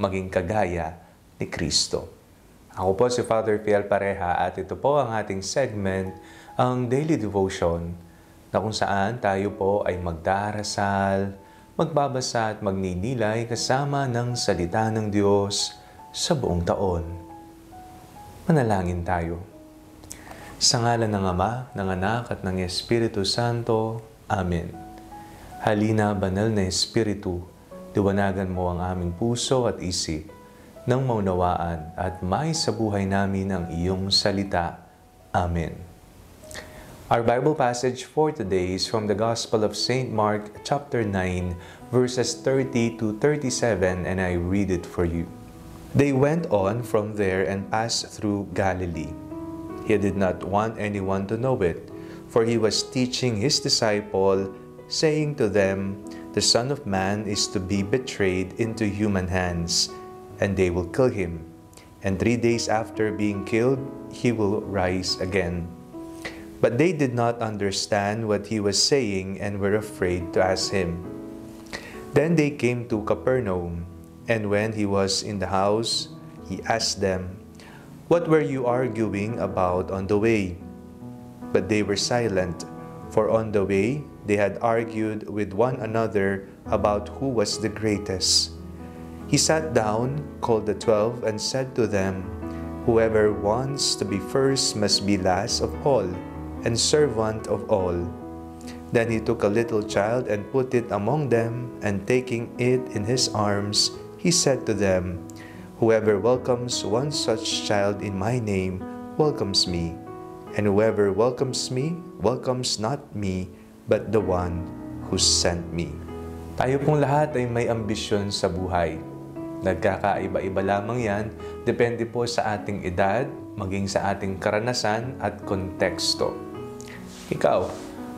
maging kagaya ni Kristo. Ako po si Father Piel Pareha at ito po ang ating segment, ang Daily Devotion, na kung saan tayo po ay magdarasal, magbabasa at magninilay kasama ng salita ng Diyos sa buong taon. Manalangin tayo. Sa ngalan ng Ama, ng Anak at ng Espiritu Santo. Amen. Halina, banal na Espiritu, liwanagan mo ang aming puso at isip, nang maunawaan at may sa buhay namin ang iyong salita. Amen. Our Bible passage for today is from the Gospel of St. Mark, chapter 9, verses 30 to 37, and I read it for you. They went on from there and passed through Galilee. He did not want anyone to know it, for he was teaching his disciples, saying to them, "The Son of Man is to be betrayed into human hands, and they will kill him. And 3 days after being killed, he will rise again." But they did not understand what he was saying and were afraid to ask him. Then they came to Capernaum, and when he was in the house, he asked them, "What were you arguing about on the way?" But they were silent, for on the way they had argued with one another about who was the greatest. He sat down, called the 12, and said to them, "Whoever wants to be first must be last of all, and servant of all." Then he took a little child and put it among them, and taking it in his arms, he said to them, "Whoever welcomes one such child in my name welcomes me, and whoever welcomes me welcomes not me, but the one who sent me." Tayo pong lahat ay may ambisyon sa buhay. Nagkakaiba-iba lamang yan, depende po sa ating edad, maging sa ating karanasan at konteksto. Ikaw,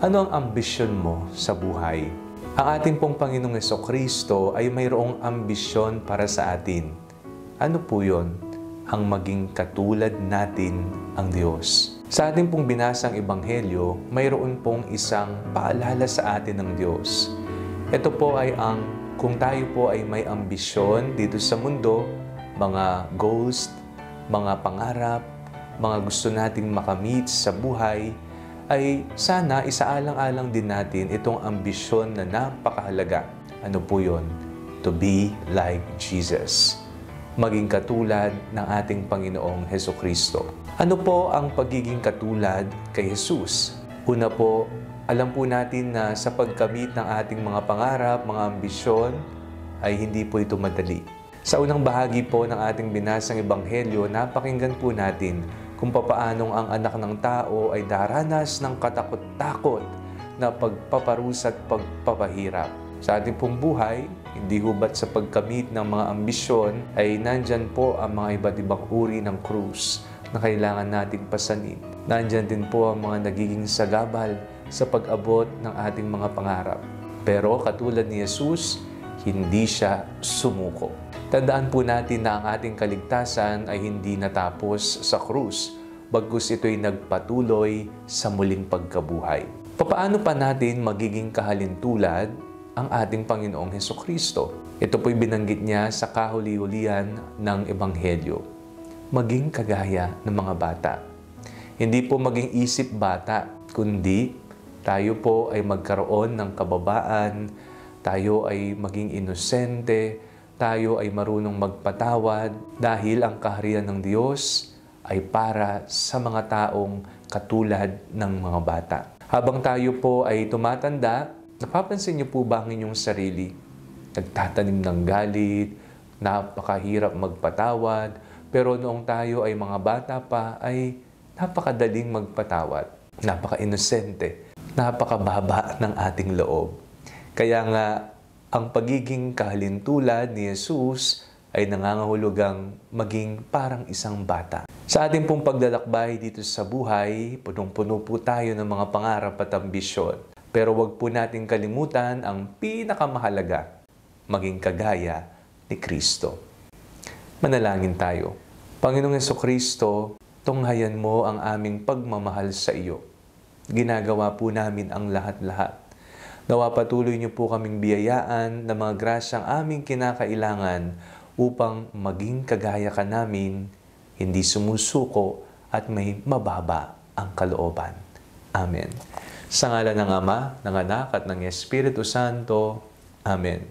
ano ang ambisyon mo sa buhay? Ang ating pong Panginoong Jesucristo ay mayroong ambisyon para sa atin. Ano po yun? Ang maging katulad natin ang Diyos. Sa ating pong binasang Ebanghelyo, mayroon pong isang paalala sa atin ng Diyos. Ito po ay kung tayo po ay may ambisyon dito sa mundo, mga goals, mga pangarap, mga gusto nating makamit sa buhay, ay sana isaalang-alang din natin itong ambisyon na napakahalaga. Ano po yun? To be like Jesus. Maging katulad ng ating Panginoong Jesucristo. Ano po ang pagiging katulad kay Jesus? Una po, alam po natin na sa pagkamit ng ating mga pangarap, mga ambisyon, ay hindi po ito madali. Sa unang bahagi po ng ating binasang Ebanghelyo, napakinggan po natin kung papaanong ang anak ng tao ay daranas ng katakot-takot na pagpaparusa at pagpapahirap. Sa ating pong buhay, hindi hubat sa pagkamit ng mga ambisyon, ay nandyan po ang mga iba't ibang uri ng krus na kailangan nating pasanin. Nandyan din po ang mga nagiging sagabal sa pag-abot ng ating mga pangarap. Pero katulad ni Jesus, hindi siya sumuko. Tandaan po natin na ang ating kaligtasan ay hindi natapos sa krus, bagkus ito'y nagpatuloy sa muling pagkabuhay. Paano pa natin magiging kahalintulad ang ating Panginoong Jesucristo? Ito po'y binanggit niya sa kahuli-hulihan ng Ebanghelyo. Maging kagaya ng mga bata. Hindi po maging isip bata, kundi tayo po ay magkaroon ng kababaan, tayo ay maging inosente, tayo ay marunong magpatawad dahil ang kaharian ng Diyos ay para sa mga taong katulad ng mga bata. Habang tayo po ay tumatanda, napapansin niyo po ba ang inyong sarili? Nagtatanim ng galit, napakahirap magpatawad, pero noong tayo ay mga bata pa ay napakadaling magpatawad, napaka-inosente, napakababa ng ating loob. Kaya nga, ang pagiging kahalintulad ni Jesus ay nangangahulugang maging parang isang bata. Sa ating pong paglalakbay dito sa buhay, punong-puno po tayo ng mga pangarap at ambisyon. Pero wag po nating kalimutan ang pinakamahalaga, maging kagaya ni Kristo. Manalangin tayo. Panginoong Jesucristo, tunghayan mo ang aming pagmamahal sa iyo. Ginagawa po namin ang lahat-lahat. Nawa patuloy niyo po kaming biyayaan na mga grasyang aming kinakailangan upang maging kagaya ka namin, hindi sumusuko at may mababa ang kalooban. Amen. Sa ngalan ng Ama, ng Anak at ng Espiritu Santo. Amen.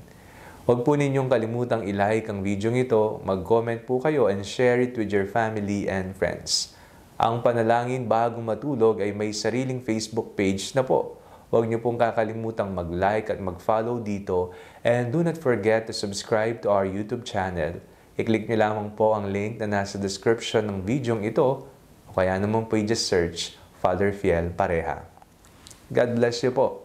Huwag po ninyong kalimutang i-like ang video ito, mag-comment po kayo and share it with your family and friends. Ang panalangin bago matulog ay may sariling Facebook page na po. Huwag niyo pong kakalimutang mag-like at mag-follow dito, and do not forget to subscribe to our YouTube channel. I-click niyo lamang po ang link na nasa description ng video ito, o kaya naman po i-just search Father Fiel Pareha. God bless you po.